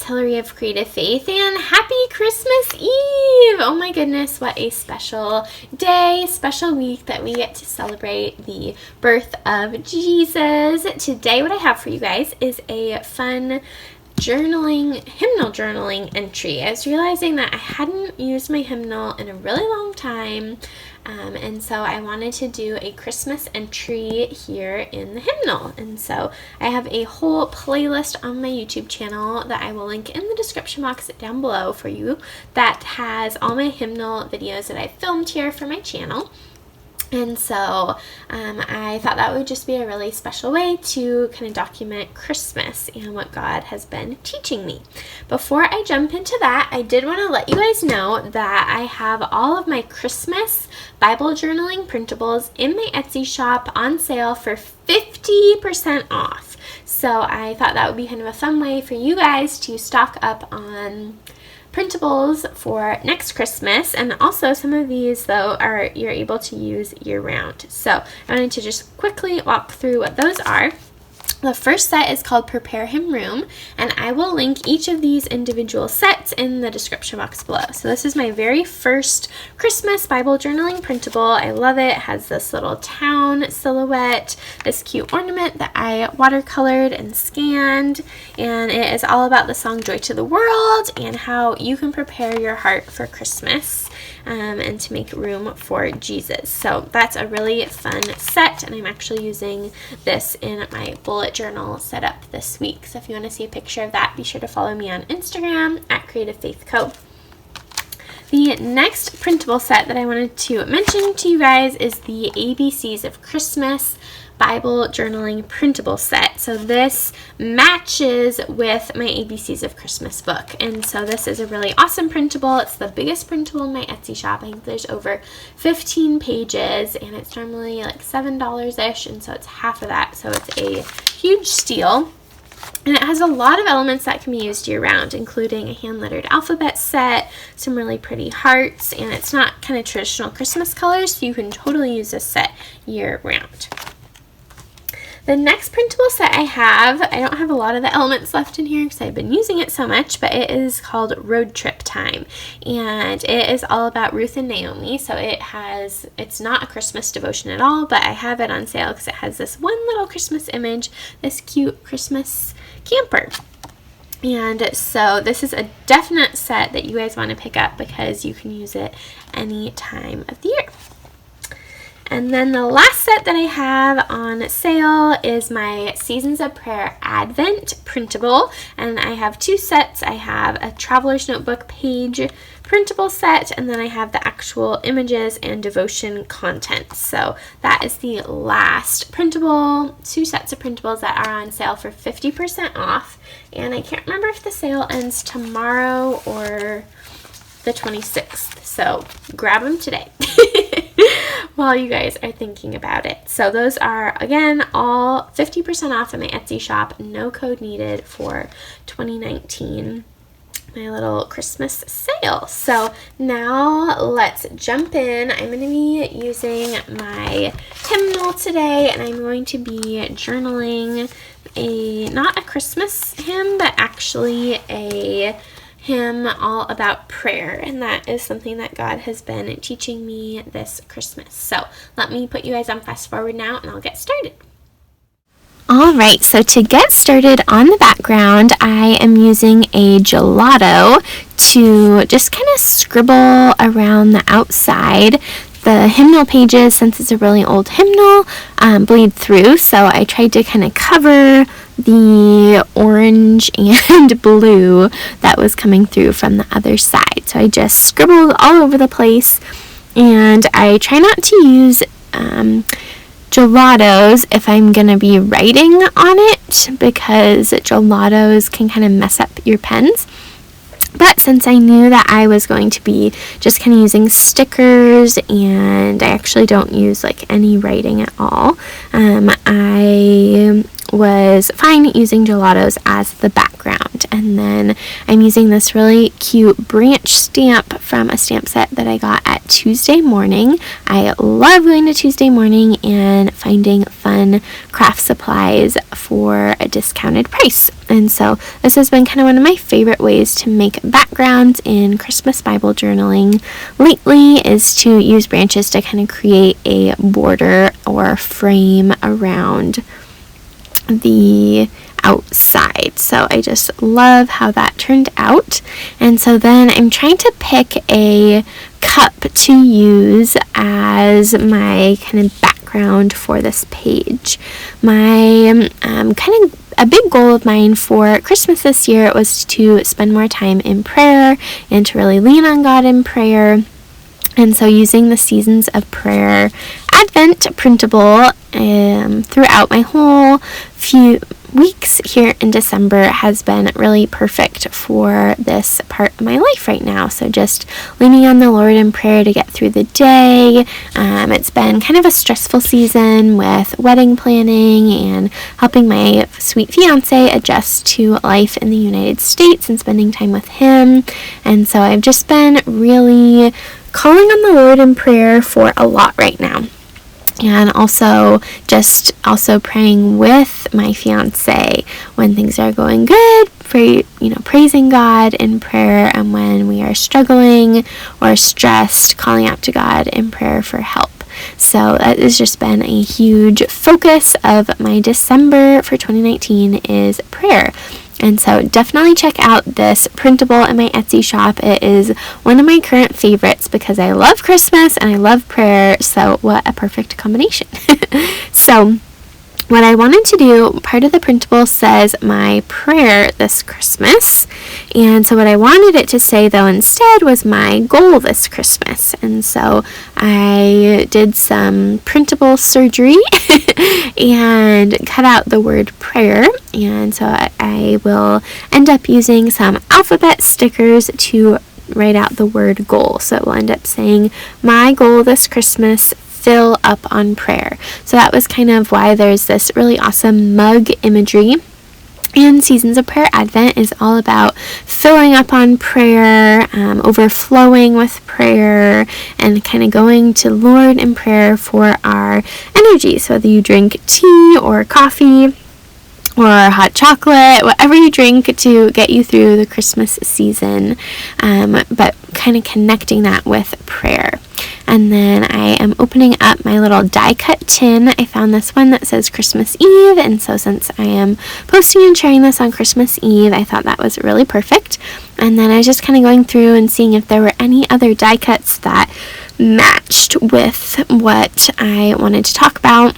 it's Hillary of Creative Faith, and happy Christmas Eve! Oh my goodness, what a special day, special week that we get to celebrate the birth of Jesus. Today, what I have for you guys is a fun hymnal journaling entry. I was realizing that I hadn't used my hymnal in a really long time, and so I wanted to do a Christmas entry here in the hymnal. And so I have a whole playlist on my YouTube channel that I will link in the description box down below for you that has all my hymnal videos that I filmed here for my channel. And so I thought that would just be a really special way to kind of document Christmas and what God has been teaching me. Before I jump into that, I did want to let you guys know that I have all of my Christmas Bible journaling printables in my Etsy shop on sale for 50% off. So I thought that would be kind of a fun way for you guys to stock up on printables for next Christmas. And also some of these though you're able to use year round. So I wanted to just quickly walk through what those are. The first set is called Prepare Him Room, and I will link each of these individual sets in the description box below. So this is my very first Christmas Bible journaling printable. I love it. It has this little town silhouette, this cute ornament that I watercolored and scanned, and it is all about the song Joy to the World and how you can prepare your heart for Christmas and to make room for Jesus. So that's a really fun set, and I'm actually using this in my bullet journal setup this week. So if you want to see a picture of that, be sure to follow me on Instagram at Creative Faith Co. The next printable set that I wanted to mention to you guys is the ABCs of Christmas Bible journaling printable set. So this matches with my ABCs of Christmas book, and so this is a really awesome printable. It's the biggest printable in my Etsy shop. I think there's over 15 pages, and it's normally like $7-ish, and so it's half of that, so it's a huge steal. And it has a lot of elements that can be used year round, including a hand-lettered alphabet set, some really pretty hearts, and it's not kind of traditional Christmas colors, so you can totally use this set year round. The next printable set I don't have a lot of the elements left in here because I've been using it so much, but it is called Road Trip Time, and it is all about Ruth and Naomi. So it's not a Christmas devotion at all, but I have it on sale because it has this one little Christmas image, this cute Christmas camper. And so this is a definite set that you guys want to pick up because you can use it any time of the year. And then the last set that I have on sale is my Seasons of Prayer Advent printable, and I have two sets. I have a Traveler's Notebook page printable set, and then I have the actual images and devotion content. So that is the last printable, two sets of printables that are on sale for 50% off, and I can't remember if the sale ends tomorrow or the 26th, so grab them today while you guys are thinking about it. So those are, again, all 50% off in my Etsy shop, no code needed for 2019, my little Christmas sale. So now let's jump in. I'm going to be using my hymnal today, and I'm going to be journaling not a Christmas hymn, but actually a hymn all about prayer, and that is something that God has been teaching me this Christmas. So let me put you guys on fast forward now, and I'll get started. Alright, so to get started on the background, I am using a gelato to just kind of scribble around the outside. The hymnal pages, since it's a really old hymnal, bleed through, so I tried to kind of cover the orange and blue that was coming through from the other side. So I just scribbled all over the place, and I try not to use gelatos if I'm going to be writing on it, because gelatos can kind of mess up your pens. But since I knew that I was going to be just kind of using stickers, and I actually don't use like any writing at all, I was fine using gelatos as the background. And then I'm using this really cute branch stamp from a stamp set that I got at Tuesday Morning. I love going to Tuesday Morning and finding fun craft supplies for a discounted price. And so this has been kind of one of my favorite ways to make backgrounds in Christmas Bible journaling lately, is to use branches to kind of create a border or frame around the outside. So I just love how that turned out. And so then I'm trying to pick a cup to use as my kind of background for this page. My kind of a big goal of mine for Christmas this year was to spend more time in prayer and to really lean on God in prayer. And so using the Seasons of Prayer Advent printable throughout my whole few weeks here in December has been really perfect for this part of my life right now. So just leaning on the Lord in prayer to get through the day. It's been kind of a stressful season with wedding planning and helping my sweet fiance adjust to life in the United States and spending time with him. And so I've just been really calling on the Lord in prayer for a lot right now. And also praying with my fiance when things are going good, praising God in prayer, and when we are struggling or stressed, calling out to God in prayer for help. So that has just been a huge focus of my December for 2019 is prayer. And so definitely check out this printable in my Etsy shop. It is one of my current favorites because I love Christmas and I love prayer. So what a perfect combination. So what I wanted to do, part of the printable says my prayer this Christmas. And so what I wanted it to say though instead was my goal this Christmas. And so I did some printable surgery and cut out the word prayer. And so I will end up using some alphabet stickers to write out the word goal. So it will end up saying my goal this Christmas, fill up on prayer. So that was kind of why there's this really awesome mug imagery. And Seasons of Prayer Advent is all about filling up on prayer, overflowing with prayer, and kind of going to Lord in prayer for our energy. So whether you drink tea or coffee or hot chocolate, whatever you drink to get you through the Christmas season, but kind of connecting that with prayer. And then I am opening up my little die cut tin. I found this one that says Christmas Eve, and so since I am posting and sharing this on Christmas Eve, I thought that was really perfect. And then I was just kind of going through and seeing if there were any other die cuts that matched with what I wanted to talk about.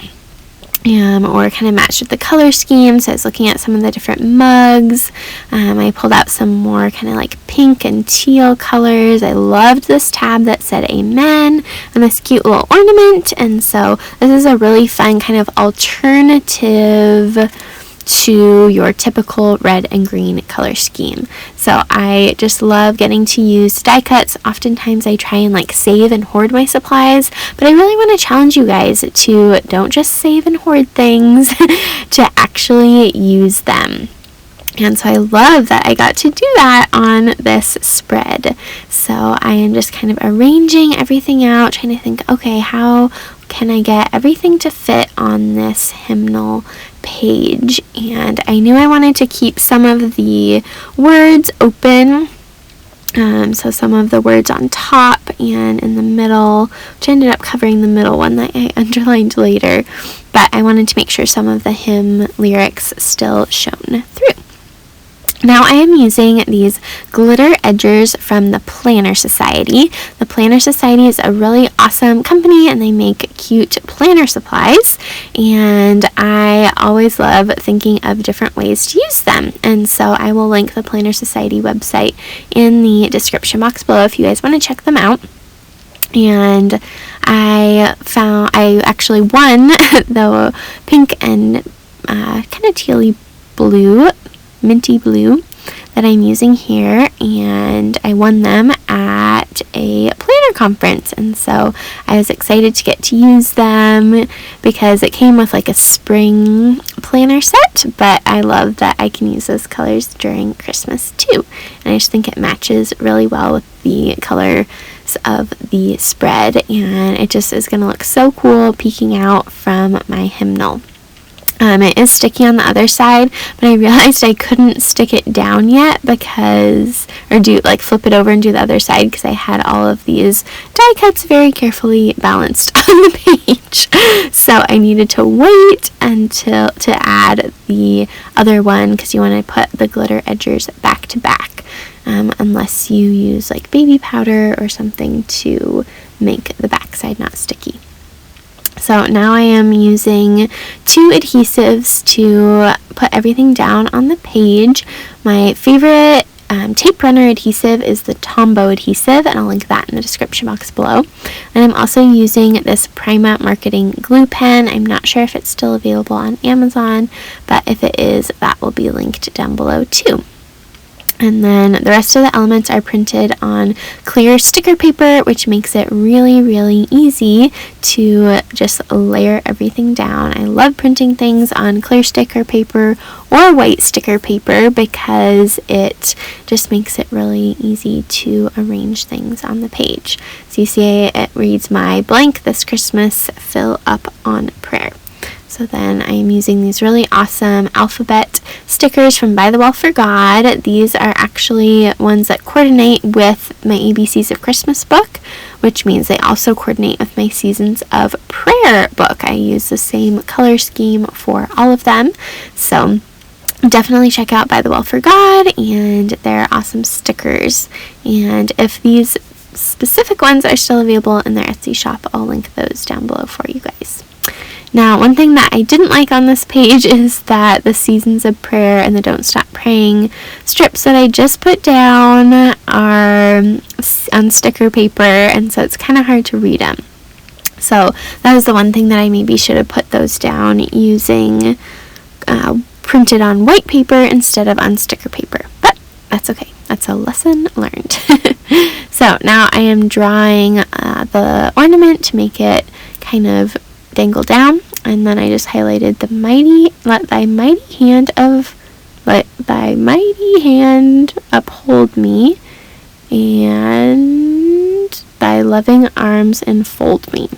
Or kind of matched with the color scheme. So I was looking at some of the different mugs. I pulled out some more kind of like pink and teal colors. I loved this tab that said Amen and this cute little ornament. And so this is a really fun kind of alternative to your typical red and green color scheme. So I just love getting to use die cuts. Oftentimes I try and like save and hoard my supplies, but I really want to challenge you guys to don't just save and hoard things, to actually use them. And so I love that I got to do that on this spread. So I am just kind of arranging everything out, trying to think, okay, how can I get everything to fit on this hymnal page? And I knew I wanted to keep some of the words open. So some of the words on top and in the middle, which ended up covering the middle one that I underlined later. But I wanted to make sure some of the hymn lyrics still shone through. Now I am using these glitter edgers from the Planner Society. The Planner Society is a really awesome company and they make cute planner supplies, and I always love thinking of different ways to use them. And so I will link the Planner Society website in the description box below if you guys want to check them out. And I actually won the pink and kind of tealy blue, minty blue that I'm using here, and I won them at at a planner conference, and so I was excited to get to use them because it came with like a spring planner set, but I love that I can use those colors during Christmas too, and I just think it matches really well with the colors of the spread, and it just is going to look so cool peeking out from my hymnal. It is sticky on the other side, but I realized I couldn't stick it down yet flip it over and do the other side because I had all of these die cuts very carefully balanced on the page. So I needed to wait to add the other one because you want to put the glitter edgers back to back, unless you use like baby powder or something to make the back side not sticky. So now I am using 2 adhesives to put everything down on the page. My favorite tape runner adhesive is the Tombow adhesive, and I'll link that in the description box below. And I'm also using this Prima Marketing glue pen. I'm not sure if it's still available on Amazon, but if it is, that will be linked down below too. And then the rest of the elements are printed on clear sticker paper, which makes it really, really easy to just layer everything down. I love printing things on clear sticker paper or white sticker paper because it just makes it really easy to arrange things on the page. So you see it reads, "My blank this Christmas, fill up on prayer." So then I am using these really awesome alphabet stickers from By the Well for God. These are actually ones that coordinate with my ABCs of Christmas book, which means they also coordinate with my Seasons of Prayer book. I use the same color scheme for all of them. So definitely check out By the Well for God, and they're awesome stickers. And if these specific ones are still available in their Etsy shop, I'll link those down below for you guys. Now, one thing that I didn't like on this page is that the Seasons of Prayer and the Don't Stop Praying strips that I just put down are on sticker paper, and so it's kind of hard to read them. So that was the one thing that I maybe should have put those down using printed on white paper instead of on sticker paper, but that's okay. That's a lesson learned. So now I am drawing the ornament to make it kind of dangle down, and then I just highlighted let thy mighty hand uphold me, and thy loving arms enfold me.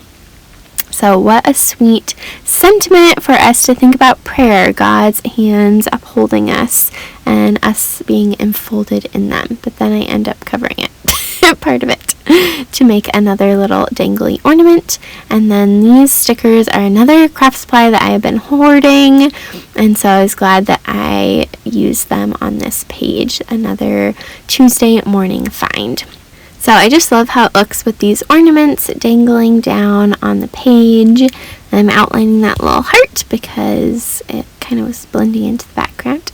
So what a sweet sentiment for us to think about prayer, God's hands upholding us and us being enfolded in them. But then I end up covering it, part of it, to make another little dangly ornament. And then these stickers are another craft supply that I have been hoarding, and so I was glad that I used them on this page. Another Tuesday morning find. So I just love how it looks with these ornaments dangling down on the page. And I'm outlining that little heart because it kind of was blending into the background.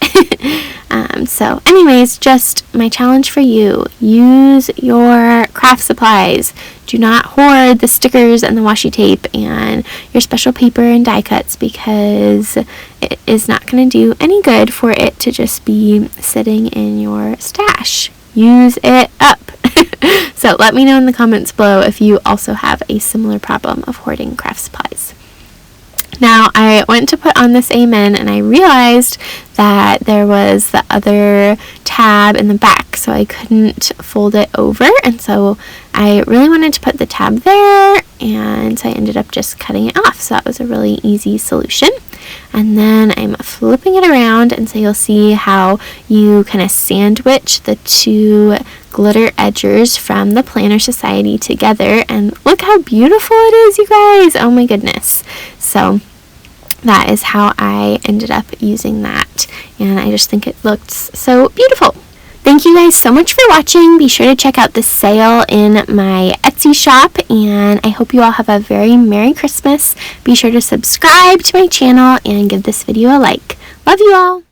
So anyways, just my challenge for you: use your craft supplies. Do not hoard the stickers and the washi tape and your special paper and die cuts, because it is not going to do any good for it to just be sitting in your stash. Use it up. So let me know in the comments below if you also have a similar problem of hoarding craft supplies. Now, I went to put on this Amen, and I realized that there was the other tab in the back, so I couldn't fold it over, and so I really wanted to put the tab there, and so I ended up just cutting it off. So that was a really easy solution. And then I'm flipping it around, and so you'll see how you kind of sandwich the two glitter edgers from the Planner Society together, and look how beautiful it is, you guys. Oh my goodness. So that is how I ended up using that, and I just think it looks so beautiful. Thank you guys so much for watching. Be sure to check out the sale in my Etsy shop, and I hope you all have a very Merry Christmas. Be sure to subscribe to my channel and give this video a like. Love you all.